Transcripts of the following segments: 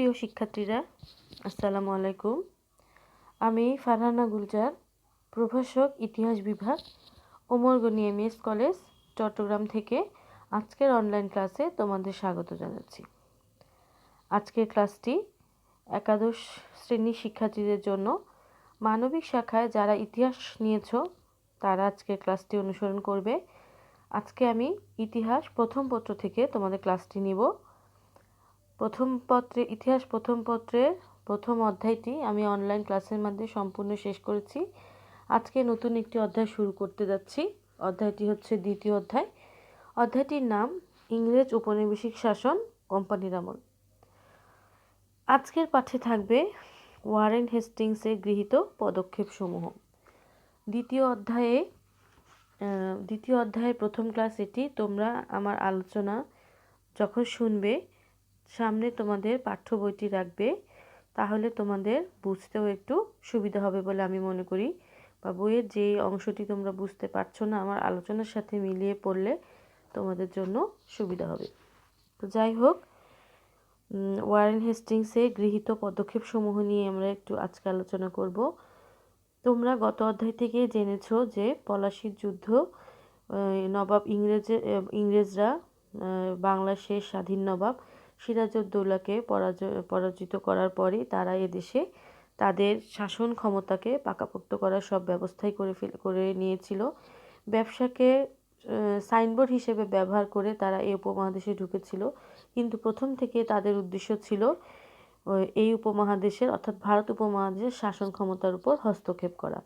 প্রিয় শিক্ষার্থীরা, আসসালামু আলাইকুম। আমি ফারহানা গুলজার, প্রভাষক ইতিহাস বিভাগ, ওমর গনি এমএস কলেজ, চট্টগ্রাম থেকে আজকের অনলাইন ক্লাসে তোমাদের স্বাগত জানাচ্ছি। আজকের ক্লাসটি একাদশ শ্রেণীর শিক্ষার্থীদের জন্য। মানবিক শাখায় যারা ইতিহাস নিয়েছো তারা আজকের ক্লাসটি অনুসরণ করবে। আজকে আমি ইতিহাস প্রথম পত্র থেকে তোমাদের ক্লাসটি নিব। ইতিহাস প্রথম পত্রের প্রথম অধ্যায়টি আমি অনলাইন ক্লাসের মাধ্যমে সম্পূর্ণ শেষ করেছি। আজকে নতুন একটি অধ্যায় শুরু করতে যাচ্ছি। অধ্যায়টি হচ্ছে দ্বিতীয় অধ্যায়। অধ্যায়টির নাম ইংরেজ উপনিবেশিক শাসন, কোম্পানির আমল। আজকের পাঠে থাকবে ওয়ারেন হেস্টিংসের গৃহীত পদক্ষেপসমূহ। দ্বিতীয় অধ্যায়ের প্রথম ক্লাস এটি। তোমরা আমার আলোচনা যখন শুনবে সামনে তোমাদের পাঠ্য বইটি রাখবে, তাহলে তোমাদের বুঝতেও একটু সুবিধা হবে বলে আমি মনে করি, বা বইয়ের যে অংশটি তোমরা বুঝতে পারছো না আমার আলোচনার সাথে মিলিয়ে পড়লে তোমাদের জন্য সুবিধা হবে। তো যাই হোক, ওয়ারেন হেস্টিংসের গৃহীত পদক্ষেপসমূহ নিয়ে আমরা একটু আজকে আলোচনা করব। তোমরা গত অধ্যায় থেকে জেনেছো যে পলাশীর যুদ্ধ, ইংরেজরা বাংলার শেষ স্বাধীন নবাব সিরাজউদ্দৌলাকে পরাজিত করার পরই তারা এদেশে তাদের শাসন ক্ষমতাকে পাকাপোক্ত করার সব ব্যবস্থাই করে নিয়েছিল। ব্যবসাকে সাইনবোর্ড হিসেবে ব্যবহার করে তারা এই উপমহাদেশে ঢুকেছিল, কিন্তু প্রথম থেকে তাদের উদ্দেশ্য ছিল এই উপমহাদেশের অর্থাৎ ভারত উপমহাদেশের শাসন ক্ষমতার উপর হস্তক্ষেপ করা।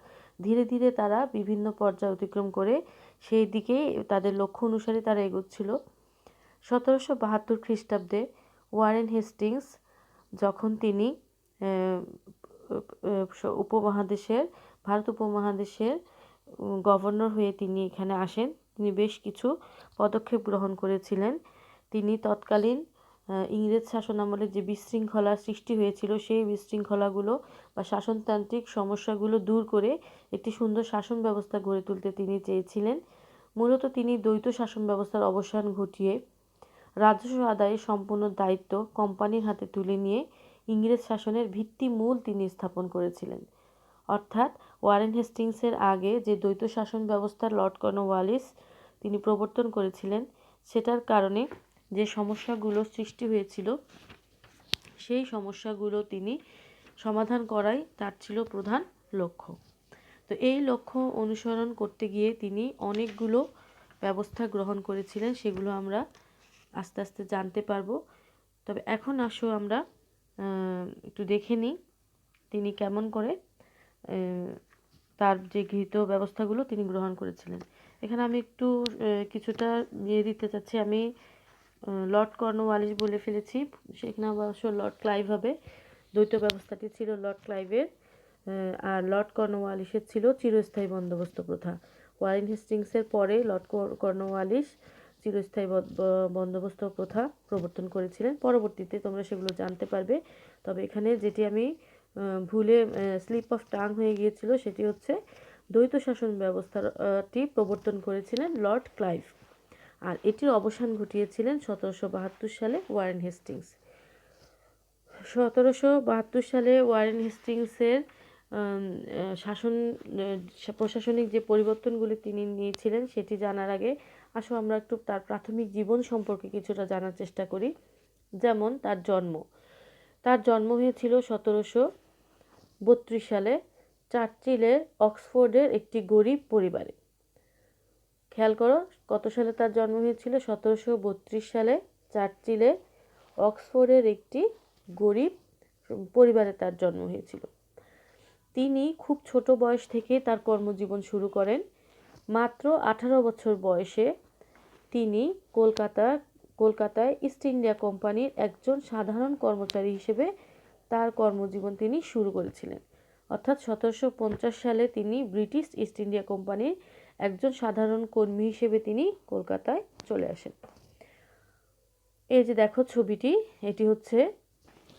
ধীরে ধীরে তারা বিভিন্ন পর্যায় অতিক্রম করে সেই দিকেই তাদের লক্ষ্য অনুসারে তারা এগোচ্ছিল। 1772 খ্রিস্টাব্দে ওয়ারেন হেস্টিংস যখন তিনি ভারত উপমহাদেশের গভর্নর হয়ে তিনি এখানে আসেন, তিনি বেশ কিছু পদক্ষেপ গ্রহণ করেছিলেন। তিনি তৎকালীন ইংরেজ শাসন আমলে যে বিশৃঙ্খলা সৃষ্টি হয়েছিল সেই বিশৃঙ্খলাগুলো বা শাসনতান্ত্রিক সমস্যাগুলো দূর করে একটি সুন্দর শাসন ব্যবস্থা গড়ে তুলতে তিনি চেয়েছিলেন। মূলত তিনি দ্বৈত শাসন ব্যবস্থার অবসান ঘটিয়ে রাজস্ব আদায়ের সম্পূর্ণ দায়িত্ব কোম্পানির হাতে তুলে নিয়ে ইংরেজ শাসনের ভিত্তিমূল তিনি স্থাপন করেছিলেন। অর্থাৎ ওয়ারেন হেস্টিংসের আগে যে দ্বৈত শাসন ব্যবস্থা লর্ড কর্নওয়ালিস তিনি প্রবর্তন করেছিলেন, সেটার কারণে যে সমস্যাগুলো সৃষ্টি হয়েছিল সেই সমস্যাগুলো তিনি সমাধান করাই তার ছিল প্রধান লক্ষ্য। তো এই লক্ষ্য অনুসরণ করতে গিয়ে তিনি অনেকগুলো ব্যবস্থা গ্রহণ করেছিলেন, সেগুলো আমরা আস্তে আস্তে জানতে পারবো। তবে এখন আসো আমরা একটু দেখে নিই তিনি কেমন করে তার যে গৃহীত ব্যবস্থাগুলো তিনি গ্রহণ করেছিলেন। এখানে আমি একটু কিছুটা নিয়ে দিতে চাচ্ছি। আমি লর্ড কর্নওয়ালিস বলে ফেলেছি, সেখানে অবশ্য লর্ড ক্লাইভ হবে। দ্বৈত ব্যবস্থাটি ছিল লর্ড ক্লাইভের, আর লর্ড কর্নওয়ালিসের ছিল চিরস্থায়ী বন্দোবস্ত প্রথা। ওয়ারেন হেস্টিংসের পরে লর্ড কর্নওয়ালিস চিরস্থায়ী বন্দোবস্ত প্রথা প্রবর্তন করেছিলেন। পরবর্তীতে তোমরা সেগুলো জানতে পারবে। তবে এখানে যেটি আমি ভুলে স্লিপ অফ টাং হয়ে গিয়েছিল সেটি হচ্ছে দ্বৈত শাসন ব্যবস্থাটি প্রবর্তন করেছিলেন লর্ড ক্লাইভ, আর এটির অবসান ঘটিয়েছিলেন 1772 সালে ওয়ারেন হেস্টিংস। 1772 সালে ওয়ারেন হেস্টিংসের প্রশাসনিক যে পরিবর্তনগুলি তিনি নিয়েছিলেন সেটি জানার আগে আসো আমরা একটু তার প্রাথমিক জীবন সম্পর্কে কিছুটা জানার চেষ্টা করি। যেমন তার জন্ম হয়েছিল 1732 সালে চার্চিলের অক্সফোর্ডের একটি গরিব পরিবারে। খেয়াল করো কত সালে তার জন্ম হয়েছিল, 1732 সালে চার্চিলে অক্সফোর্ডের একটি গরিব পরিবারে তার জন্ম হয়েছিল। তিনি খুব ছোট বয়স থেকে তার কর্মজীবন শুরু করেন। মাত্র 18 বছর বয়সে তিনি কলকাতায় ইস্ট ইন্ডিয়া কোম্পানির একজন সাধারণ কর্মচারী হিসেবে তার কর্মজীবন তিনি শুরু করেছিলেন। অর্থাৎ 1750 সালে তিনি ব্রিটিশ ইস্ট ইন্ডিয়া কোম্পানির একজন সাধারণ কর্মী হিসেবে তিনি কলকাতায় চলে আসেন। এই যে দেখো ছবিটি, এটি হচ্ছে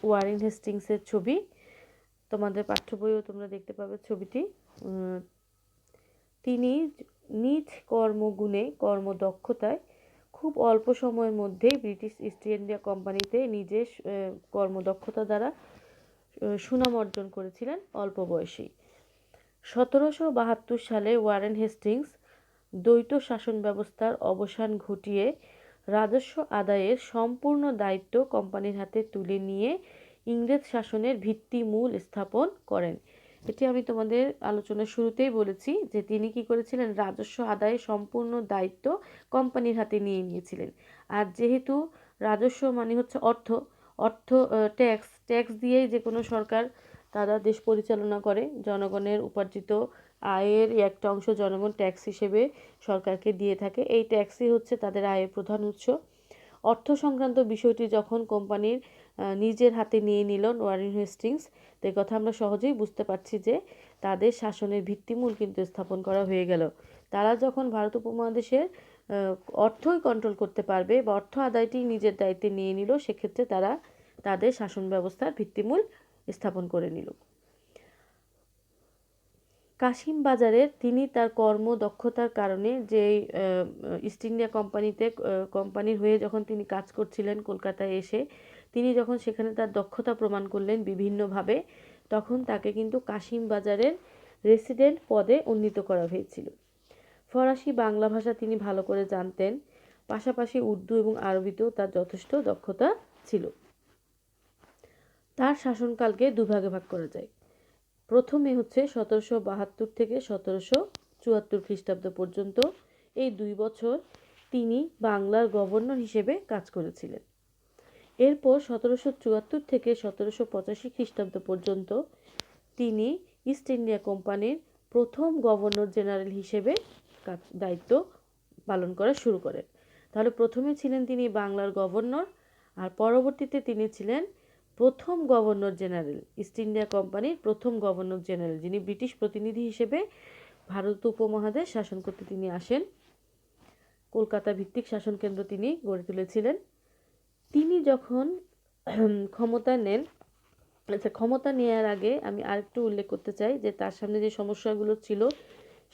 ওয়ারেন হেস্টিংসের ছবি। তোমাদের পাঠ্য বইও তোমরা দেখতে পাবে ছবিটি। তিনি নিজ কর্মগুণে কর্মদক্ষতায় খুব অল্প সময়ের মধ্যেই ব্রিটিশ ইস্ট ইন্ডিয়া কোম্পানিতে নিজের কর্মদক্ষতা দ্বারা সুনাম অর্জন করেছিলেন অল্প বয়সেই। 1772 সালে ওয়ারেন হেস্টিংস দ্বৈত শাসন ব্যবস্থার অবসান ঘটিয়ে রাজস্ব আদায়ের সম্পূর্ণ দায়িত্ব কোম্পানির হাতে তুলে নিয়ে ইংরেজ শাসনের ভিত্তিমূল স্থাপন করেন। এটি আমি তোমাদের আলোচনার শুরুতেই বলেছি যে তিনি কি করেছিলেন, রাজস্ব আদায়ের সম্পূর্ণ দায়িত্ব কোম্পানির হাতে নিয়ে নিয়েছিলেন। আর যেহেতু রাজস্ব মানে হচ্ছে অর্থ, ট্যাক্স দিয়েই যে কোনো সরকার তারা দেশ পরিচালনা করে। জনগণের উপার্জিত আয়ের একটা অংশ জনগণ ট্যাক্স হিসেবে সরকারকে দিয়ে থাকে। এই ট্যাক্সই হচ্ছে তাদের আয়ের প্রধান উৎস। অর্থ সংক্রান্ত বিষয়টি যখন কোম্পানির নিজের হাতে নিয়ে নিল ওয়ারেন হেস্টিংস, তো কথা আমরা সহজেই বুঝতে পারছি যে তাদের শাসনের ভিত্তিমূল কিন্তু স্থাপন করা হয়ে গেল। তারা যখন ভারত উপমহাদেশের অর্থই কন্ট্রোল করতে পারবে বা অর্থ আদায়টি নিজের দায়িত্বে নিয়ে নিল, সেক্ষেত্রে তারা তাদের শাসন ব্যবস্থার ভিত্তিমূল স্থাপন করে নিল। কাশিম বাজারের তিনি তার কর্মদক্ষতার কারণে যে ইস্ট ইন্ডিয়া কোম্পানির হয়ে যখন তিনি কাজ করছিলেন কলকাতায় এসে, তিনি যখন সেখানে তার দক্ষতা প্রমাণ করলেন বিভিন্নভাবে, তখন তাকে কিন্তু কাশিম বাজারের রেসিডেন্ট পদে উন্নীত করা হয়েছিল। ফরাসি বাংলা ভাষা তিনি ভালো করে জানতেন, পাশাপাশি উর্দু এবং আরবিতেও তার যথেষ্ট দক্ষতা ছিল। তার শাসনকালকে দুভাগে ভাগ করা যায়। প্রথমে হচ্ছে 1772 থেকে 1774 খ্রিস্টাব্দ পর্যন্ত, এই 2 বছর তিনি বাংলার গভর্নর হিসেবে কাজ করেছিলেন। এরপর 1774 থেকে 1785 খ্রিস্টাব্দ পর্যন্ত তিনি ইস্ট ইন্ডিয়া কোম্পানির প্রথম গভর্নর জেনারেল হিসেবে দায়িত্ব পালন করা শুরু করেন। তাহলে প্রথমে ছিলেন তিনি বাংলার গভর্নর, আর পরবর্তীতে তিনি ছিলেন প্রথম গভর্নর জেনারেল, ইস্ট ইন্ডিয়া কোম্পানির প্রথম গভর্নর জেনারেল, যিনি ব্রিটিশ প্রতিনিধি হিসেবে ভারত উপমহাদেশ শাসন করতে তিনি আসেন। কলকাতা ভিত্তিক শাসন কেন্দ্র তিনি গড়ে তুলেছিলেন। তিনি যখন ক্ষমতা নেন, ক্ষমতা নেওয়ার আগে আমি আরেকটু উল্লেখ করতে চাই যে তার সামনে যে সমস্যাগুলো ছিল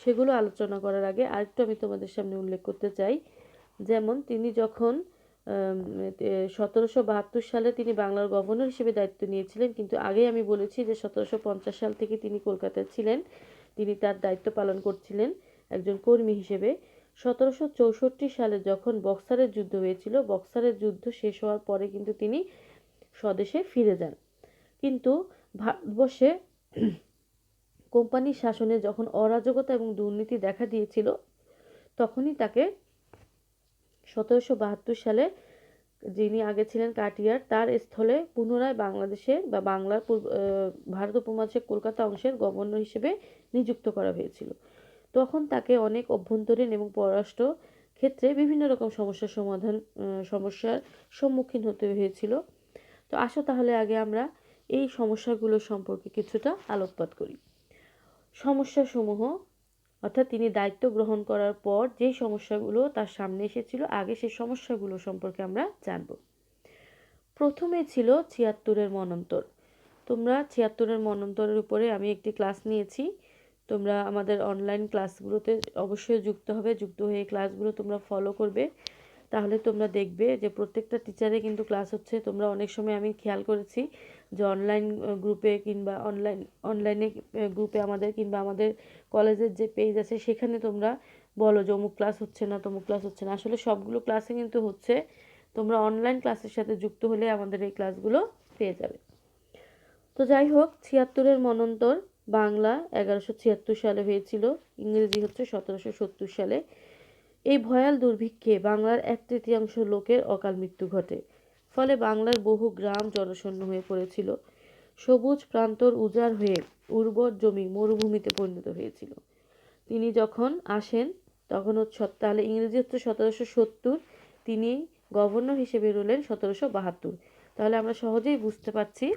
সেগুলো আলোচনা করার আগে আরেকটু আমি তোমাদের সামনে উল্লেখ করতে চাই। যেমন তিনি যখন 1772 সালে তিনি বাংলার গভর্নর হিসেবে দায়িত্ব নিয়েছিলেন, কিন্তু আগেই আমি বলেছি যে 1750 সাল থেকে তিনি কলকাতায় ছিলেন, তিনি তার দায়িত্ব পালন করছিলেন একজন কর্মী হিসেবে। 1764 সালে যখন বক্সারের যুদ্ধ হয়েছিল, বক্সারের যুদ্ধ শেষ হওয়ার পরে কিন্তু তিনি স্বদেশে ফিরে যান। কিন্তু ভারতবর্ষে কোম্পানির শাসনে যখন অরাজকতা এবং দুর্নীতি দেখা দিয়েছিল, তখনই তাকে 1772 সালে, যিনি আগে ছিলেন কাটিয়ার, তার স্থলে পুনরায় বাংলাদেশে বা বাংলার ভারত উপমহাদেশের কলকাতা অংশের গভর্নর হিসেবে নিযুক্ত করা হয়েছিল। তখন তাকে অনেক অভ্যন্তরীণ এবং পররাষ্ট্র ক্ষেত্রে বিভিন্ন রকম সমস্যার সম্মুখীন হতে হয়েছিল। তো আসো তাহলে আগে আমরা এই সমস্যাগুলো সম্পর্কে কিছুটা আলোকপাত করি। সমস্যাসমূহ, অর্থাৎ তিনি দায়িত্ব গ্রহণ করার পর যে সমস্যাগুলো তার সামনে এসেছিল, আগে সেই সমস্যাগুলো সম্পর্কে আমরা জানব। প্রথমে ছিল 76-এর মন্বন্তর। তোমরা 76-এর মন্বন্তরের উপরে আমি একটি ক্লাস নিয়েছি, তোমরা আমাদের অনলাইন ক্লাসগুলোতে অবশ্যই যুক্ত হবে, যুক্ত হয়ে ক্লাসগুলো তোমরা ফলো করবে, তাহলে তোমরা দেখবে যে প্রত্যেকটা টিচারে কিন্তু ক্লাস হচ্ছে। তোমরা অনেক সময় আমি খেয়াল করেছি যে অনলাইন গ্রুপে কিংবা অনলাইনে গ্রুপে আমাদের কিংবা আমাদের কলেজের যে পেজ আছে সেখানে তোমরা বলো যে অমুক ক্লাস হচ্ছে না, তমুক ক্লাস হচ্ছে না। আসলে সবগুলো ক্লাসে কিন্তু হচ্ছে, তোমরা অনলাইন ক্লাসের সাথে যুক্ত হলে আমাদের এই ক্লাসগুলো পেয়ে যাবে। তো যাই হোক, 76-এর মন্বন্তর বাংলা 1176 সালে হয়েছিল, ইংরেজি হচ্ছে 1770 সালে। এই ভয়াল দুর্ভিক্ষে বাংলার 1/3 লোকের অকাল মৃত্যু ঘটে। ফলে বাংলার বহু গ্রাম জনশূন্য হয়ে পড়েছিল। সবুজ প্রান্তর উজাড় হয়ে উর্বর জমি মরুভূমিতে পরিণত হয়েছিল। তিনি যখন আসেন তখন তাহলে ইংরেজি হচ্ছে 1770, তিনি গভর্নর হিসেবে রইলেন 1772। তাহলে আমরা সহজেই বুঝতে পারছি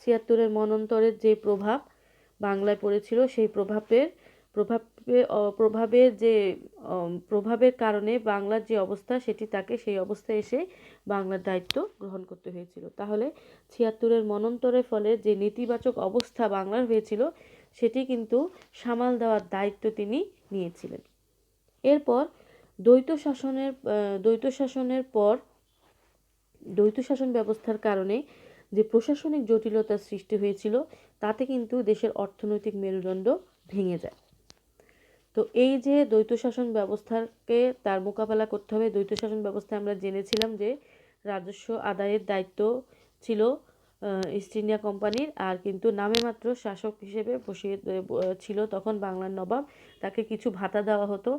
76-এর মন্বন্তরের যে প্রভাব বাংলায় পড়েছিল, সেই প্রভাবের কারণে বাংলার যে অবস্থা সেটি তাকে সেই অবস্থায় এসে বাংলার দায়িত্ব গ্রহণ করতে হয়েছিল। তাহলে 76-এর মন্বন্তরের ফলে যে নেতিবাচক অবস্থা বাংলার হয়েছিল সেটি কিন্তু সামাল দেওয়ার দায়িত্ব তিনি নিয়েছিলেন। এরপর দ্বৈত শাসন ব্যবস্থার কারণে যে প্রশাসনিক জটিলতার সৃষ্টি হয়েছিল তাতে কিন্তু দেশের অর্থনৈতিক মেরুদণ্ড ভেঙে যায়। তো এই যে দ্বৈত শাসন ব্যবস্থাকে তার মোকাবেলা করতে হবে, দ্বৈত শাসন ব্যবস্থায় আমরা জেনেছিলাম যে রাজস্ব আদায়ের দায়িত্ব ছিল ইস্ট ইন্ডিয়া কোম্পানির, আর কিন্তু নামে মাত্র শাসক হিসেবে বসিয়ে ছিল তখন বাংলার নবাব। তাকে কিছু ভাতা দেওয়া হতো,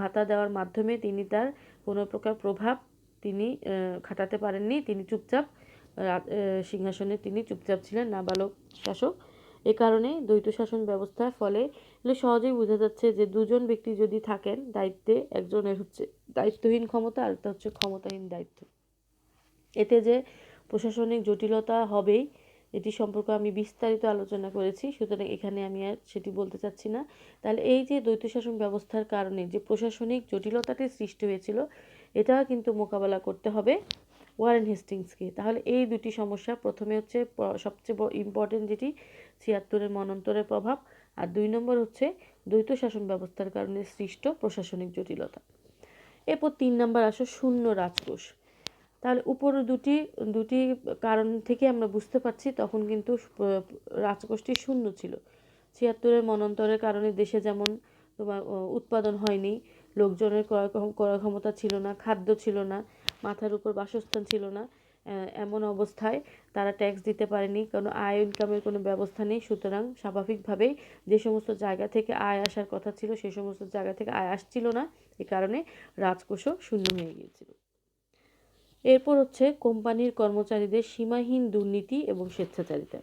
ভাতা দেওয়ার মাধ্যমে তিনি তার কোনো প্রকার প্রভাব তিনি খাটাতে পারেননি, তিনি চুপচাপ সিংহাসনে তিনি চুপচাপ ছিলেন, নাবালক শাসক। এ কারণে দ্বৈত শাসন ব্যবস্থার ফলে সহজেই বোঝা যাচ্ছে যে দুজন ব্যক্তি যদি থাকেন দায়িত্বে, একজনের হচ্ছে দায়িত্বহীন ক্ষমতা আর একটা হচ্ছে ক্ষমতাহীন দায়িত্ব, এতে যে প্রশাসনিক জটিলতা হবেই এটি সম্পর্কে আমি বিস্তারিত আলোচনা করেছি, সুতরাং এখানে আমি আর সেটি বলতে চাচ্ছি না। তাহলে এই যে দ্বৈত শাসন ব্যবস্থার কারণে যে প্রশাসনিক জটিলতাটি সৃষ্টি হয়েছিল এটা কিন্তু মোকাবেলা করতে হবে ওয়ারেন হেস্টিংসকে। তাহলে এই দুটি সমস্যা, প্রথমে হচ্ছে সবচেয়ে ইম্পর্টেন্ট যেটি ৭৬-এর মন্বন্তরের প্রভাব, আর ২ নম্বর হচ্ছে দ্বৈত শাসন ব্যবস্থার কারণে সৃষ্ট প্রশাসনিক জটিলতা। এরপর ৩ নম্বর আসো শূন্য রাজকোষ। তাহলে উপরে দুটি কারণ থেকে আমরা বুঝতে পারছি তখন কিন্তু রাজকোষটি শূন্য ছিল। ৭৬-এর মন্বন্তরের কারণে দেশে যেমন তোমার উৎপাদন হয়নি, লোকজনের ক্রয় ক্ষমতা ছিল না, খাদ্য ছিল না, মাথার উপর বাসস্থান ছিল না, এমন অবস্থায় তারা ট্যাক্স দিতে পারেনি, কারণ আয় ইনকামের কোনো ব্যবস্থা নেই। সুতরাং স্বাভাবিকভাবেই যে সমস্ত জায়গা থেকে আয় আসার কথা ছিল সে সমস্ত জায়গা থেকে আয় আসছিল না, এ কারণে রাজকোষও শূন্য হয়ে গিয়েছিল। এরপর হচ্ছে কোম্পানির কর্মচারীদের সীমাহীন দুর্নীতি এবং স্বেচ্ছাচারিতা।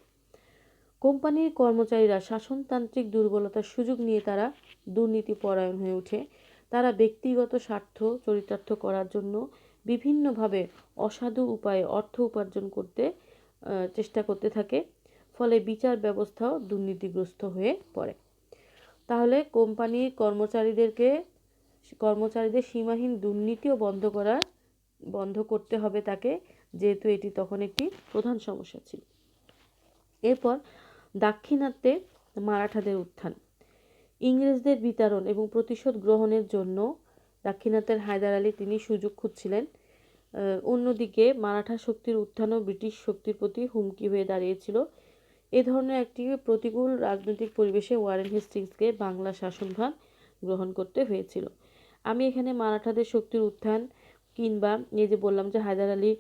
কোম্পানির কর্মচারীরা শাসনতান্ত্রিক দুর্বলতার সুযোগ নিয়ে তারা দুর্নীতি পরায়ণ হয়ে ওঠে। তারা ব্যক্তিগত স্বার্থ চরিতার্থ করার জন্য বিভিন্নভাবে অসাধু উপায়ে অর্থ উপার্জন করতে চেষ্টা করতে থাকে, ফলে বিচার ব্যবস্থাও দুর্নীতিগ্রস্ত হয়ে পড়ে। তাহলে কোম্পানির কর্মচারীদের সীমাহীন দুর্নীতিও বন্ধ করতে হবে তাকে, যেহেতু এটি তখন একটি প্রধান সমস্যা ছিল। এরপর দাক্ষিণাত্যে মারাঠাদের উত্থান। ইংরেজদের বিতাড়ন এবং প্রতিশোধ গ্রহণের জন্য দাক্ষিণাত্যের হায়দার আলী তিনি সুযোগ খুঁজছিলেন। অন্যদিকে মারাঠা শক্তির উত্থানও ব্রিটিশ শক্তির প্রতি হুমকি হয়ে দাঁড়িয়েছিল। এ ধরনের একটি প্রতিকূল রাজনৈতিক পরিবেশে ওয়ারেন হেস্টিংসকে বাংলা শাসনভার গ্রহণ করতে হয়েছিল। আমি এখানে মারাঠাদের শক্তির উত্থান কিংবা এই যে বললাম যে হায়দার আলী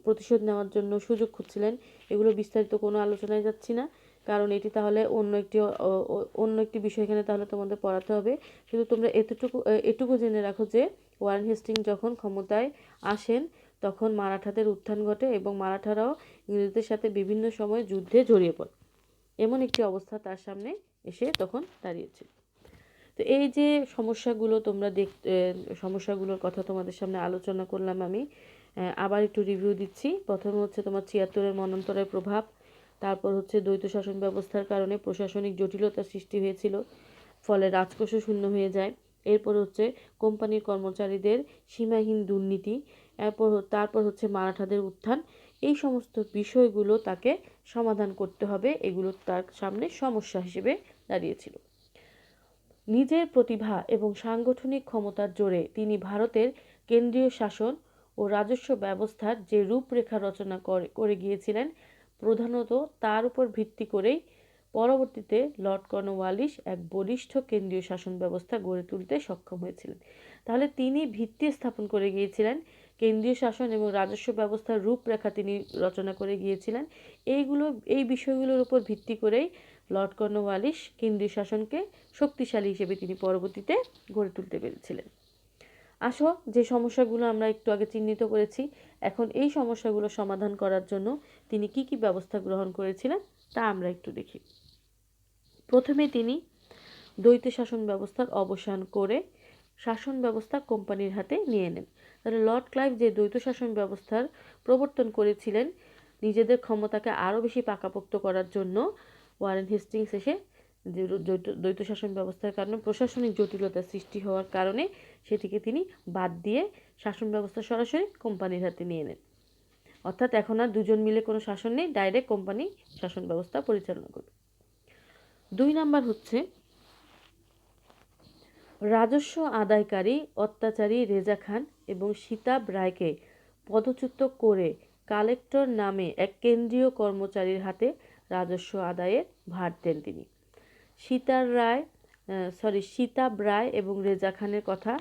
প্রতিশোধ নেওয়ার জন্য সুযোগ খুঁজছিলেন, এগুলো বিস্তারিত কোনো আলোচনায় যাচ্ছি না, কারণ এটি তাহলে অন্য একটি বিষয় এখানে তাহলে তোমাদের পড়াতে হবে। কিন্তু তোমরা এটুকু জেনে রাখো যে ওয়ারেন হেস্টিংস যখন ক্ষমতায় আসেন তখন মারাঠাদের উত্থান ঘটে এবং মারাঠারাও ইংরেজদের সাথে বিভিন্ন সময় যুদ্ধে জড়িয়ে পড়ে, এমন একটি অবস্থা তার সামনে এসে তখন দাঁড়িয়েছে। তো এই যে সমস্যাগুলোর কথা তোমাদের সামনে আলোচনা করলাম আমি, আবার একটু রিভিউ দিচ্ছি। প্রথমে হচ্ছে তোমার ৭৬-এর মন্বন্তরের প্রভাব, তারপর হচ্ছে দ্বৈত শাসন ব্যবস্থার কারণে প্রশাসনিক জটিলতার সৃষ্টি হয়েছিল, ফলে রাজকোষও শূন্য হয়ে যায়। এরপর হচ্ছে কোম্পানির কর্মচারীদের সীমাহীন দুর্নীতি, তারপর হচ্ছে মারাঠাদের উত্থান। এই সমস্ত বিষয়গুলো তাকে সমাধান করতে হবে, এগুলো তার সামনে সমস্যা হিসেবে দাঁড়িয়েছিল। নিজের প্রতিভা এবং সাংগঠনিক ক্ষমতার জোরে তিনি ভারতের কেন্দ্রীয় শাসন ও রাজস্ব ব্যবস্থার যে রূপরেখা রচনা করে গিয়েছিলেন, প্রধানত তার উপর ভিত্তি করেই পরবর্তীতে লর্ড কর্নওয়ালিস এক বলিষ্ঠ কেন্দ্রীয় শাসন ব্যবস্থা গড়ে তুলতে সক্ষম হয়েছিলেন। তাহলে তিনি ভিত্তি স্থাপন করে গিয়েছিলেন, কেন্দ্রীয় শাসন এবং রাজস্ব ব্যবস্থার রূপরেখা তিনি রচনা করে গিয়েছিলেন। এই বিষয়গুলোর উপর ভিত্তি করেই লর্ড কর্নওয়ালিস কেন্দ্রীয় শাসনকে শক্তিশালী হিসেবে তিনি পরবর্তীতে গড়ে তুলতে পেরেছিলেন। আসো, যে সমস্যাগুলো আমরা একটু আগে চিহ্নিত করেছি, এখন এই সমস্যাগুলো সমাধান করার জন্য তিনি কি কি ব্যবস্থা গ্রহণ করেছিলেন তা আমরা একটু দেখি। প্রথমে তিনি দ্বৈত শাসন ব্যবস্থার অবসান করে শাসন ব্যবস্থা কোম্পানির হাতে নিয়ে নেন। তাহলে লর্ড ক্লাইভ যে দ্বৈত শাসন ব্যবস্থার প্রবর্তন করেছিলেন নিজেদের ক্ষমতাকে আরও বেশি পাকাপোক্ত করার জন্য, ওয়ারেন হেস্টিংস এসে যে দ্বৈত শাসন ব্যবস্থার কারণে প্রশাসনিক জটিলতার সৃষ্টি হওয়ার কারণে সেটিকে তিনি বাদ দিয়ে শাসন ব্যবস্থা সরাসরি কোম্পানির হাতে নিয়ে নেন। অর্থাৎ এখন আর দুজন মিলে কোনো শাসন নেই, ডাইরেক্ট কোম্পানি শাসন ব্যবস্থা পরিচালনা করবে। ২ নাম্বার হচ্ছে রাজস্ব আদায়কারী অত্যাচারী রেজা খান এবং সীতাব রায়কে পদচ্যুত করে কালেক্টর নামে এক কেন্দ্রীয় কর্মচারীর হাতে রাজস্ব আদায়ের ভার দেন তিনি। সীতাব রায় এবং রেজা খানের কথা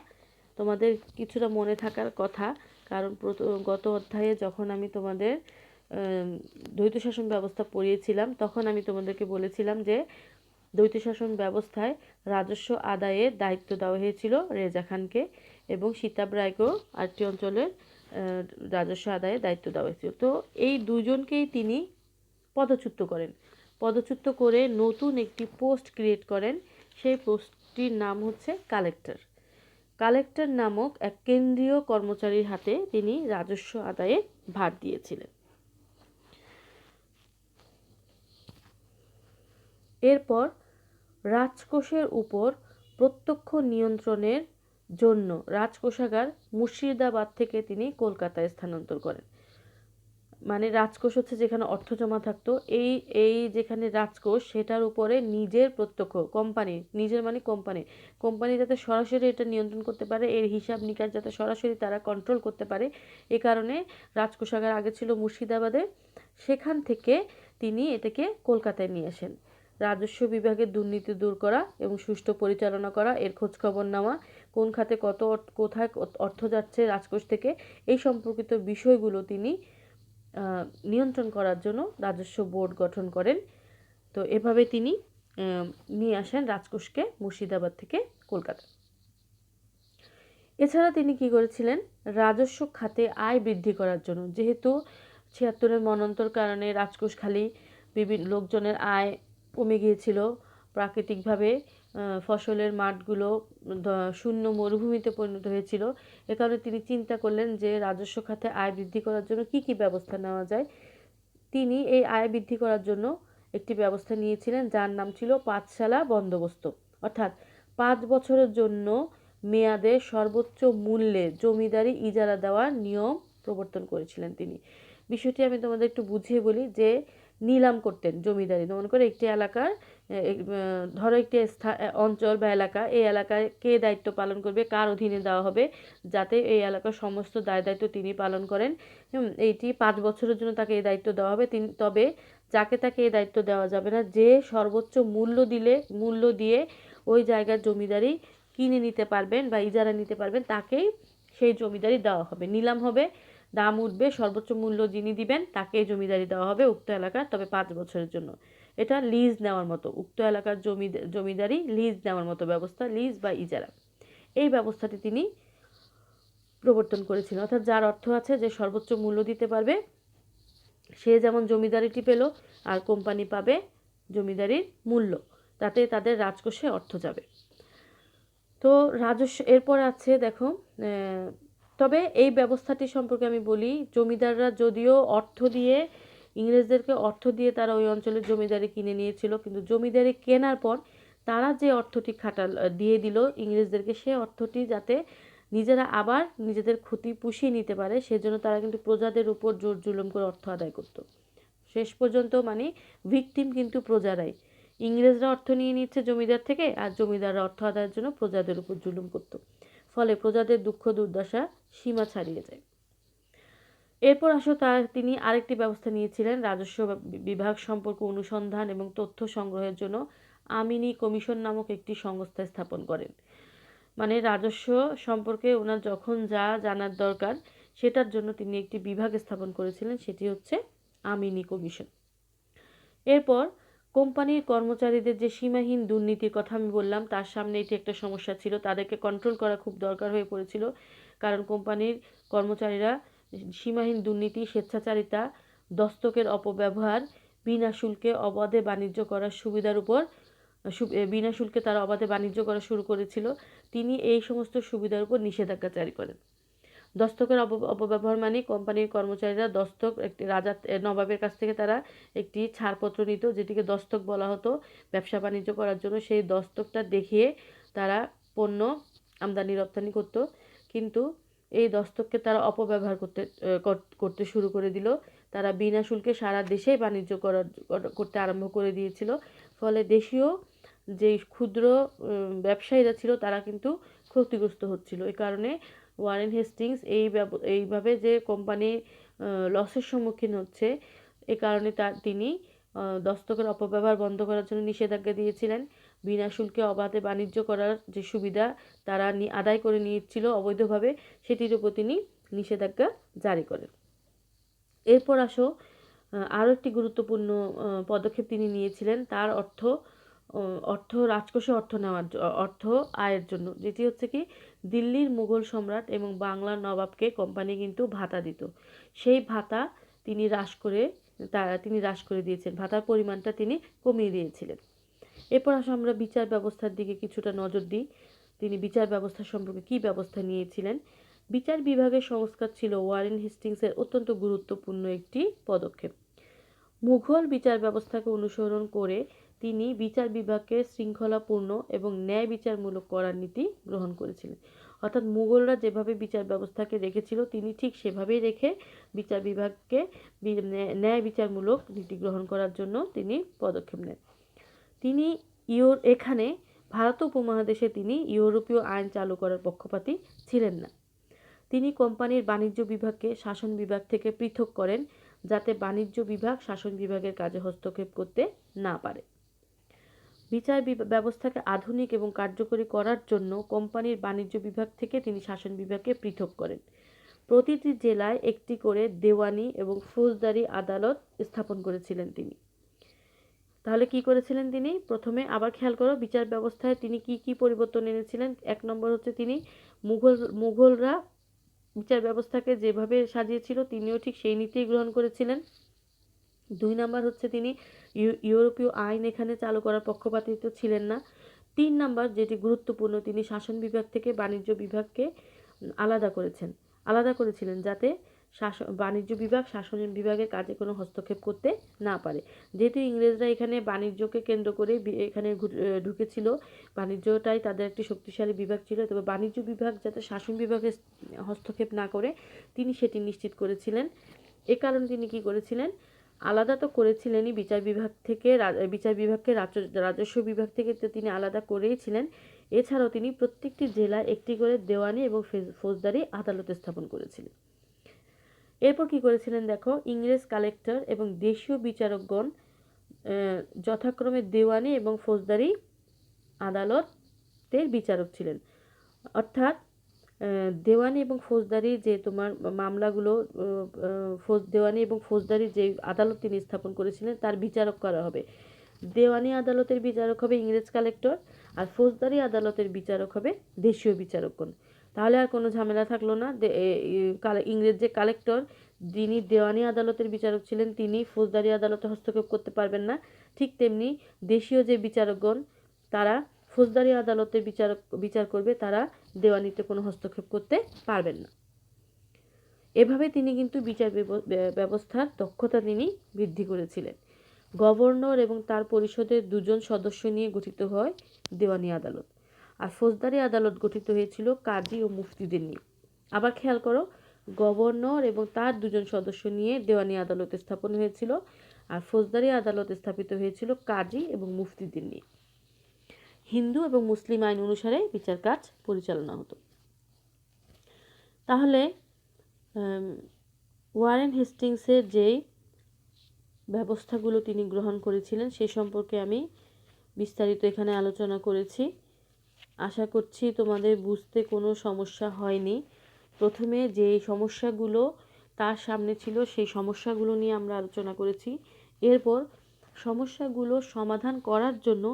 তোমাদের কিছুটা মনে থাকার কথা, কারণ গত অধ্যায়ে যখন আমি তোমাদের দ্বৈত শাসন ব্যবস্থা পড়িয়েছিলাম তখন আমি তোমাদেরকে বলেছিলাম যে দ্বৈত শাসন ব্যবস্থায় রাজস্ব আদায়ের দায়িত্ব দেওয়া হয়েছিল রেজা খানকে এবং সীতাব রায়কেও আরেকটি অঞ্চলের রাজস্ব আদায়ের দায়িত্ব দেওয়া হয়েছিল। তো এই দুজনকেই তিনি পদচ্যুত করেন। পদচ্যুত করে নতুন একটি পোস্ট ক্রিয়েট করেন। সেই পোস্টটির নাম হচ্ছে কালেক্টর। কালেক্টর নামক এক কেন্দ্রীয় কর্মচারীর হাতে তিনি রাজস্ব আদায়ের ভার দিয়েছিলেন। এরপর রাজকোষের উপর প্রত্যক্ষ নিয়ন্ত্রণের জন্য রাজকোষাগার মুর্শিদাবাদ থেকে তিনি কলকাতায় স্থানান্তর করেন। মানে রাজকোষ হচ্ছে যেখানে অর্থ জমা থাকতো, এই যেখানে রাজকোষ সেটার উপরে নিজের প্রত্যক্ষ নিজের মানে কোম্পানি যাতে সরাসরি এটা নিয়ন্ত্রণ করতে পারে, এর হিসাব নিকাশ যাতে সরাসরি তারা কন্ট্রোল করতে পারে, এ কারণে রাজকোষাগার আগে ছিল মুর্শিদাবাদে, সেখান থেকে তিনি এটাকে কলকাতায় নিয়ে আসেন। রাজস্ব বিভাগের দুর্নীতি দূর করা এবং সুষ্ঠু পরিচালনা করা, এর খোঁজখবর নেওয়া, কোন খাতে কোথায় অর্থ যাচ্ছে রাজকোষ থেকে, এই সম্পর্কিত বিষয়গুলো তিনি নিয়ন্ত্রণ করার জন্য রাজস্ব বোর্ড গঠন করেন। তো এভাবে তিনি নিয়ে আসেন রাজকোষকে মুর্শিদাবাদ থেকে কলকাতা। এছাড়া তিনি কি করেছিলেন, রাজস্ব খাতে আয় বৃদ্ধি করার জন্য, যেহেতু ৭৬-এর মন্বন্তর কারণে রাজকোষ খালি বিভিন্ন লোকজনের আয় কমে গিয়েছিল, প্রাকৃতিকভাবে ফসলের মাঠগুলো শূন্য মরুভূমিতে পরিণত হয়েছিল, এ কারণে তিনি চিন্তা করলেন যে রাজস্ব খাতে আয় বৃদ্ধি করার জন্য কি কি ব্যবস্থা নেওয়া যায়। তিনি এই আয় বৃদ্ধি করার জন্য একটি ব্যবস্থা নিয়েছিলেন যার নাম ছিল পাঠশালা বন্দোবস্ত, অর্থাৎ 5 বছরের জন্য মেয়াদে সর্বোচ্চ মূল্যে জমিদারি ইজারা দেওয়ার নিয়ম প্রবর্তন করেছিলেন তিনি। বিষয়টি আমি তোমাদের একটু বুঝিয়ে বলি যে নিলাম করতেন জমিদারি, মনে করে একটি এলাকার ধরো একটি অঞ্চল বা এলাকা, এই এলাকায় কে দায়িত্ব পালন করবে, কার অধীনে দেওয়া হবে, যাতে এই এলাকার সমস্ত দায় দায়িত্ব তিনি পালন করেন। এইটি 5 বছরের জন্য তাকে এই দায়িত্ব দেওয়া হবে। তবে যাকে তাকে এই দায়িত্ব দেওয়া যাবে না, যে সর্বোচ্চ মূল্য দিয়ে ওই জায়গার জমিদারি কিনে নিতে পারবেন বা ইজারা নিতে পারবেন তাকেই সেই জমিদারি দেওয়া হবে। নিলাম হবে, দাম উঠবে, সর্বোচ্চ মূল্য যিনি দিবেন তাকে জমিদারি দেওয়া হবে উক্ত এলাকার, তবে 5 বছরের জন্য। এটা লিজ নেওয়ার মতো, উক্ত এলাকার জমিদারি লিজ নেওয়ার মতো ব্যবস্থা, লিজ বা ইজারা। এই ব্যবস্থাটি তিনি প্রবর্তন করেছিলেন, অর্থাৎ যার অর্থ আছে যে সর্বোচ্চ মূল্য দিতে পারবে সে যেমন জমিদারিটি পেল, আর কোম্পানি পাবে জমিদারির মূল্য, তাতে তাদের রাজকোষে অর্থ যাবে। তো রাজস্ব এরপর আছে দেখো, তবে এই ব্যবস্থাটি সম্পর্কে আমি বলি, জমিদাররা যদিও ইংরেজদেরকে অর্থ দিয়ে তারা ওই অঞ্চলের জমিদারি কিনে নিয়েছিল, কিন্তু জমিদারি কেনার পর তারা যে অর্থটি দিয়ে দিল ইংরেজদেরকে, সে অর্থটি যাতে নিজেরা আবার নিজেদের ক্ষতি পুষিয়ে নিতে পারে সেজন্য তারা কিন্তু প্রজাদের উপর জোর জুলুম করে অর্থ আদায় করত। শেষ পর্যন্ত মানে ভিকটিম কিন্তু প্রজারাই, ইংরেজরা অর্থ নিয়ে নিচ্ছে জমিদার থেকে, আর জমিদাররা অর্থ আদায়ের জন্য প্রজাদের উপর জুলুম করত, ফলে প্রজাদের দুঃখ দুর্দশা সীমা ছাড়িয়ে যায়। এরপর তিনি আরেকটি ব্যবস্থা নিয়েছিলেন রাজস্ব বিভাগ সম্পর্কে অনুসন্ধান এবং তথ্য সংগ্রহের জন্য আমিনি কমিশন নামক একটি সংস্থা স্থাপন করেন। মানে রাজস্ব সম্পর্কে ওনার যখন যা জানার দরকার সেটার জন্য তিনি একটি বিভাগ স্থাপন করেছিলেন, সেটি হচ্ছে আমিনি কমিশন। এরপর কোম্পানির কর্মচারীদের যে সীমাহীন দুর্নীতির কথা আমি বললাম, তার সামনে এটি একটা সমস্যা ছিল, তাদেরকে কন্ট্রোল করা খুব দরকার হয়ে পড়েছিল, কারণ কোম্পানির কর্মচারীরা সীমাহীন দুর্নীতি, স্বেচ্ছাচারিতা, দস্তকের অপব্যবহার, বিনা শুল্কে অবাধে বাণিজ্য করার বিনা শুল্কে তারা অবাধে বাণিজ্য করা শুরু করেছিল। তিনি এই সমস্ত সুবিধার উপর নিষেধাজ্ঞা জারি করেন। দস্তকের অপব্যবহার মানে কোম্পানির কর্মচারীরা একটি নবাবের কাছ থেকে তারা একটি ছাড়পত্র নিত, যেটিকে দস্তক বলা হতো ব্যবসা বাণিজ্য করার জন্য। সেই দস্তকটা দেখিয়ে তারা পণ্য আমদানি রপ্তানি করত, কিন্তু এই দস্তককে তারা অপব্যবহার করতে শুরু করে দিল। তারা বিনা শুল্কে সারা দেশেই বাণিজ্য করতে আরম্ভ করে দিয়েছিল, ফলে দেশীয় যে ক্ষুদ্র ব্যবসায়ীরা ছিল তারা কিন্তু ক্ষতিগ্রস্ত হচ্ছিল। এই কারণে ওয়ারেন হেস্টিংস এইভাবে যে কোম্পানি লসের সম্মুখীন হচ্ছে, এ কারণে তিনি দস্তকের অপব্যবহার বন্ধ করার জন্য নিষেধাজ্ঞা দিয়েছিলেন। বিনা শুল্কে অবাধে বাণিজ্য করার যে সুবিধা তারা আদায় করে নিয়েছিল অবৈধভাবে, সেটির উপর তিনি নিষেধাজ্ঞা জারি করেন। এরপর আসো আরও একটি গুরুত্বপূর্ণ পদক্ষেপ তিনি নিয়েছিলেন, তার রাজকোষে অর্থ আয়ের জন্য, যেটি হচ্ছে কি দিল্লির মুঘল সম্রাট এবং বাংলার নবাবকে কোম্পানি কিন্তু ভাতা দিত। সেই ভাতা তিনি হ্রাস করে দিয়েছেন, ভাতার পরিমাণটা তিনি কমিয়ে দিয়েছিলেন। এরপর আসো আমরা বিচার ব্যবস্থার দিকে কিছুটা নজর দিই। তিনি বিচার ব্যবস্থা সম্পর্কে কী ব্যবস্থা নিয়েছিলেন। বিচার বিভাগের সংস্কার ছিল ওয়ারেন হেস্টিংসের অত্যন্ত গুরুত্বপূর্ণ একটি পদক্ষেপ। মুঘল বিচার ব্যবস্থাকে অনুসরণ করে তিনি বিচার বিভাগকে শৃঙ্খলাপূর্ণ এবং ন্যায় বিচারমূলক করার নীতি গ্রহণ করেছিলেন। অর্থাৎ মুঘলরা যেভাবে বিচার ব্যবস্থাকে রেখেছিল তিনি ঠিক সেভাবেই রেখে বিচার বিভাগকে ন্যায় বিচারমূলক নীতি গ্রহণ করার জন্য তিনি পদক্ষেপ নেন। তিনি এখানে ভারত উপমহাদেশে তিনি ইউরোপীয় আইন চালু করার পক্ষপাতী ছিলেন না। তিনি কোম্পানির বাণিজ্য বিভাগকে শাসন বিভাগ থেকে পৃথক করেন, যাতে বাণিজ্য বিভাগ শাসন বিভাগের কাজে হস্তক্ষেপ করতে না পারে। বিচার ব্যবস্থাকে আধুনিক এবং কার্যকরী করার জন্য কোম্পানির বাণিজ্য বিভাগ থেকে তিনি শাসন বিভাগকে পৃথক করেন। প্রতিটি জেলায় একটি করে দেওয়ানি এবং ফৌজদারি আদালত স্থাপন করেছিলেন তিনি। তাহলে কি করেছিলেন তিনি? প্রথমে আবার খেয়াল করো বিচার ব্যবস্থায় তিনি কি কি পরিবর্তন এনেছিলেন। 1 নম্বর হচ্ছে তিনি মুঘলরা বিচার ব্যবস্থাকে যেভাবে সাজিয়েছিল তিনিও ঠিক সেই নীতি গ্রহণ করেছিলেন। 2 নম্বর হচ্ছে তিনি ইউরোপীয় আইন এখানে চালু করার পক্ষপাতিত্ব ছিলেন না। 3 নম্বর যেটি গুরুত্বপূর্ণ, তিনি শাসন বিভাগ থেকে বাণিজ্য বিভাগকে আলাদা করেছিলেন, যাতে বাণিজ্য বিভাগ শাসন বিভাগের কাজে কোনো হস্তক্ষেপ করতে না পারে। যেহেতু ইংরেজরা এখানে বাণিজ্যকে কেন্দ্র করে এখানে ঢুকেছিল, বাণিজ্যটাই তাদের একটি শক্তিশালী বিভাগ ছিল, তবে বাণিজ্য বিভাগ যাতে শাসন বিভাগে হস্তক্ষেপ না করে তিনি সেটি নিশ্চিত করেছিলেন। এ কারণে তিনি কি করেছিলেন? আলাদা তো করেছিলেনই বিচার বিভাগকে রাজস্ব বিভাগ থেকে তো তিনি আলাদা করেইছিলেন। এছাড়াও তিনি প্রত্যেকটি জেলায় একটি করে দেওয়ানি এবং ফৌজদারি আদালত স্থাপন করেছিলেন। এরপর কি করেছিলেন দেখো, ইংরেজ কালেক্টর এবং দেশীয় বিচারকগণ যথাক্রমে দেওয়ানি এবং ফৌজদারি আদালতের বিচারক ছিলেন। অর্থাৎ দেওয়ানি এবং ফৌজদারি যে তোমার মামলাগুলো, দেওয়ানি এবং ফৌজদারি যে আদালত তিনি স্থাপন করেছিলেন তার বিচারক করা হবে। দেওয়ানি আদালতের বিচারক হবে ইংরেজ কালেক্টর, আর ফৌজদারি আদালতের বিচারক হবে দেশীয় বিচারকগণ। তাহলে আর কোনো ঝামেলা থাকলো না। ইংরেজ যে কালেক্টর যিনি দেওয়ানি আদালতের বিচারক ছিলেন তিনি ফৌজদারি আদালতে হস্তক্ষেপ করতে পারবেন না। ঠিক তেমনি দেশীয় যে বিচারকগণ তারা ফৌজদারি আদালতের বিচার করবে, তারা দেওয়ানিতে কোনো হস্তক্ষেপ করতে পারবেন না। এভাবে তিনি কিন্তু বিচার ব্যবস্থার দক্ষতা তিনি বৃদ্ধি করেছিলেন। গভর্নর এবং তার পরিষদের 2 জন সদস্য নিয়ে গঠিত হয় দেওয়ানি আদালত, আর ফৌজদারি আদালত গঠিত হয়েছিল কাজী ও মুফতিদের নিয়ে। আবার খেয়াল করো, গভর্নর এবং তার 2 জন সদস্য নিয়ে দেওয়ানি আদালত স্থাপন হয়েছিল, আর ফৌজদারি আদালত স্থাপিত হয়েছিল কাজী এবং মুফতিদের নিয়ে। হিন্দু এবং মুসলিম আইন অনুসারে বিচার কাজ পরিচালনা হতো। তাহলে ওয়ারেন হেস্টিংসের যেই ব্যবস্থাগুলো তিনি গ্রহণ করেছিলেন সে সম্পর্কে আমি বিস্তারিত এখানে আলোচনা করেছি। আশা করছি তোমাদের বুঝতে কোনো সমস্যা হয়নি। প্রথমে যে সমস্যাগুলো তার সামনে ছিল সেই সমস্যাগুলো নিয়ে আমরা আলোচনা করেছি। এরপর সমস্যাগুলো সমাধান করার জন্য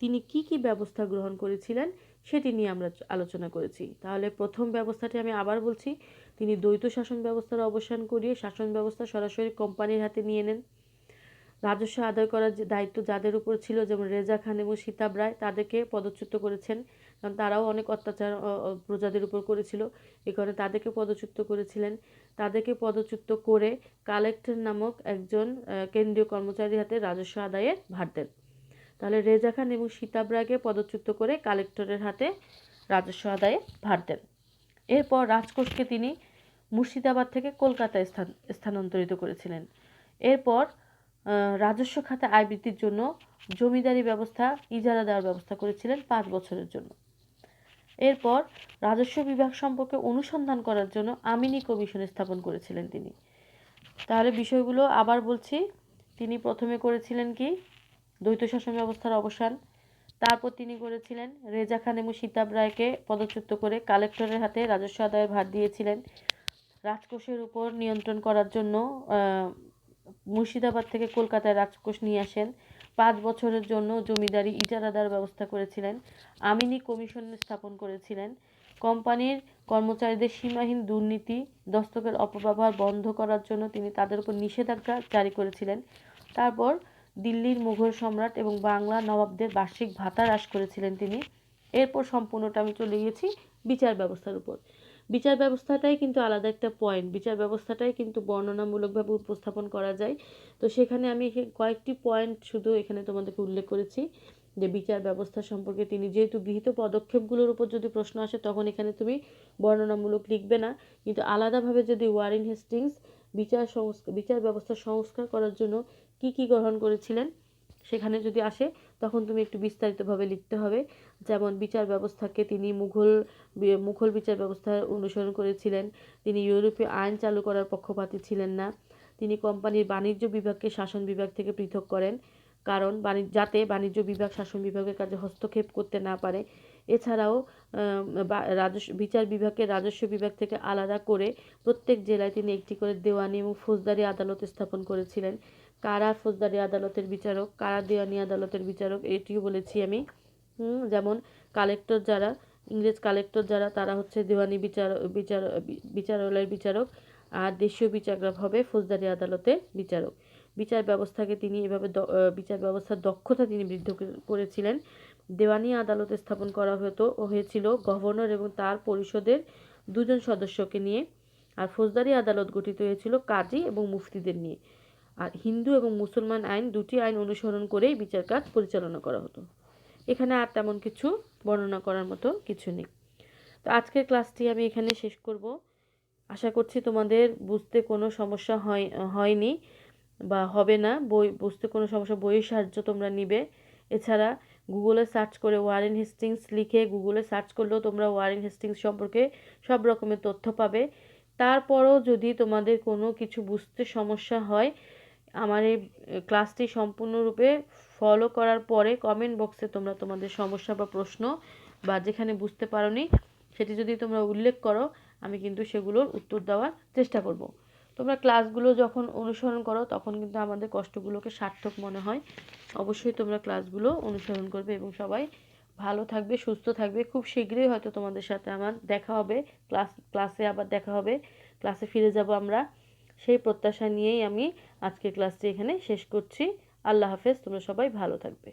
তিনি কি কি ব্যবস্থা গ্রহণ করেছিলেন সেটি নিয়ে আমরা আলোচনা করেছি। তাহলে প্রথম ব্যবস্থাটি আমি আবার বলছি, তিনি দ্বৈত শাসন ব্যবস্থার অবসান করিয়ে শাসন ব্যবস্থা সরাসরি কোম্পানির হাতে নিয়ে নেন। রাজস্ব আদায় করার যে দায়িত্ব যাদের উপর ছিল, যেমন রেজা খান এবং সীতাব রায়, তাদেরকে পদচ্যুত করেছেন, কারণ তারাও অনেক অত্যাচার প্রজাদের উপর করেছিল, এই কারণে তাদেরকে পদচ্যুত করেছিলেন। তাদেরকে পদচ্যুত করে কালেক্টর নামক একজন কেন্দ্রীয় কর্মচারীর হাতে রাজস্ব আদায়ের ভার দেন। তাহলে রেজা খান এবং সীতাব রায়কে পদচ্যুত করে কালেক্টরের হাতে রাজস্ব আদায়ে ভার দেন। এরপর রাজকোষকে তিনি মুর্শিদাবাদ থেকে কলকাতায় স্থানান্তরিত করেছিলেন। এরপর রাজস্ব খাতে আয় বৃদ্ধির জন্য জমিদারি ব্যবস্থা ইজারা দেওয়ার ব্যবস্থা করেছিলেন 5 বছরের জন্য। এরপর রাজস্ব বিভাগ সম্পর্কে অনুসন্ধান করার জন্য আমিনি কমিশন স্থাপন করেছিলেন তিনি। তাহলে বিষয়গুলো আবার বলছি, তিনি প্রথমে করেছিলেন কি, দ্বৈত শাসন ব্যবস্থার অবসান। তারপর তিনি করেছিলেন রেজা খান এবং সীতাব রায়কে পদচ্যুত করে কালেক্টরের হাতে রাজস্ব আদায়ের ভার দিয়েছিলেন। রাজকোষের উপর নিয়ন্ত্রণ করার জন্য মুর্শিদাবাদ থেকে কলকাতায় রাজকোষ নিয়ে আসেন। 5 বছরের জন্য জমিদারি ইজারা দেওয়ার ব্যবস্থা করেছিলেন। আমিনি কমিশন স্থাপন করেছিলেন। কোম্পানির কর্মচারীদের সীমাহীন দুর্নীতি দস্তকের অপব্যবহার বন্ধ করার জন্য তিনি তাদের উপর নিষেধাজ্ঞা জারি করেছিলেন। তারপর দিল্লির মুঘল সম্রাট এবং বাংলা নবাবদের বার্ষিক ভাতা হ্রাস করেছিলেন তিনি। এরপর সম্পূর্ণটা আমি চলে গেছি বিচার ব্যবস্থার উপর। বিচার ব্যবস্থাটাই কিন্তু আলাদা একটা পয়েন্ট, বিচার ব্যবস্থাটাই কিন্তু বর্ণনামূলকভাবে উপস্থাপন করা যায়। তো সেখানে আমি কয়েকটি পয়েন্ট শুধু এখানে তোমাদেরকে উল্লেখ করেছি যে বিচার ব্যবস্থা সম্পর্কে তিনি যেহেতু গৃহীত পদক্ষেপগুলোর উপর যদি প্রশ্ন আসে তখন এখানে তুমি বর্ণনামূলক লিখবে না, কিন্তু আলাদাভাবে যদি ওয়ারেন হেস্টিংস বিচার ব্যবস্থা সংস্কার করার জন্য কি কি গ্রহণ করেছিলেন সেখানে যদি আসে তখন তুমি একটু বিস্তারিতভাবে লিখতে হবে। যেমন বিচার ব্যবস্থাকে তিনি মুঘল বিচার ব্যবস্থা অনুসরণ করেছিলেন। তিনি ইউরোপীয় আইন চালু করার পক্ষপাতী ছিলেন না। তিনি কোম্পানির বাণিজ্য বিভাগকে শাসন বিভাগ থেকে পৃথক করেন, কারণ যাতে বাণিজ্য বিভাগ শাসন বিভাগের কাজে হস্তক্ষেপ করতে না পারে। এছাড়াও বিচার বিভাগকে রাজস্ব বিভাগ থেকে আলাদা করে প্রত্যেক জেলায় তিনি একটি করে দেওয়ানি এবং ফৌজদারি আদালত স্থাপন করেছিলেন। কারা ফৌজদারি আদালতের বিচারক, কারা দেওয়ানি আদালতের বিচারক, এটিও বলেছি আমি। যেমন ইংরেজ কালেক্টর যারা তারা হচ্ছে দেওয়ানি বিচারালয়ের বিচারক, আর দেশীয় বিচারক হবে ফৌজদারি আদালতের বিচারক। বিচার ব্যবস্থাকে তিনি এভাবে বিচার ব্যবস্থার দক্ষতা তিনি বৃদ্ধি করেছিলেন। দেওয়ানি আদালত স্থাপন করা হয়েছিল গভর্নর এবং তার পরিষদের 2 জন সদস্যকে নিয়ে, আর ফৌজদারি আদালত গঠিত হয়েছিল কাজী এবং মুফতিদের নিয়ে। আর হিন্দু এবং মুসলমান আইন, দুটি আইন অনুসরণ করেই বিচার কাজ পরিচালনা করা হতো। এখানে আর তেমন কিছু বর্ণনা করার মতো কিছু নেই। তো আজকের ক্লাসটি আমি এখানে শেষ করব। আশা করছি তোমাদের বুঝতে কোনো সমস্যা হয়নি বা হবে না। বুঝতে কোনো সমস্যা, বইয়ের সাহায্য তোমরা নিবে। এছাড়া গুগলে সার্চ করে ওয়ারেন হেস্টিংস লিখে গুগলে সার্চ করলেও তোমরা ওয়ারেন হেস্টিংস সম্পর্কে সব রকমের তথ্য পাবে। তারপরও যদি তোমাদের কোনো কিছু বুঝতে সমস্যা হয়, আমার এই ক্লাসটি সম্পূর্ণরূপে ফলো করার পরে কমেন্ট বক্সে তোমরা তোমাদের সমস্যা বা প্রশ্ন বা যেখানে বুঝতে পারোনি সেটি যদি তোমরা উল্লেখ করো, আমি কিন্তু সেগুলোর উত্তর দেওয়ার চেষ্টা করব। তোমরা ক্লাসগুলো যখন অনুসরণ করো তখন কিন্তু আমাদের কষ্টগুলোকে সার্থক মনে হয়। অবশ্যই তোমরা ক্লাসগুলো অনুসরণ করবে এবং সবাই ভালো থাকবে, সুস্থ থাকবে। খুব শীঘ্রই হয়তো তোমাদের সাথে আমার দেখা হবে, ক্লাসে আবার দেখা হবে, ক্লাসে ফিরে যাব আমরা। সেই প্রত্যাশা নিয়েই আমি আজকের ক্লাসটি এখানে শেষ করছি। আল্লাহ হাফেজ, তোমরা সবাই ভালো থাকবে।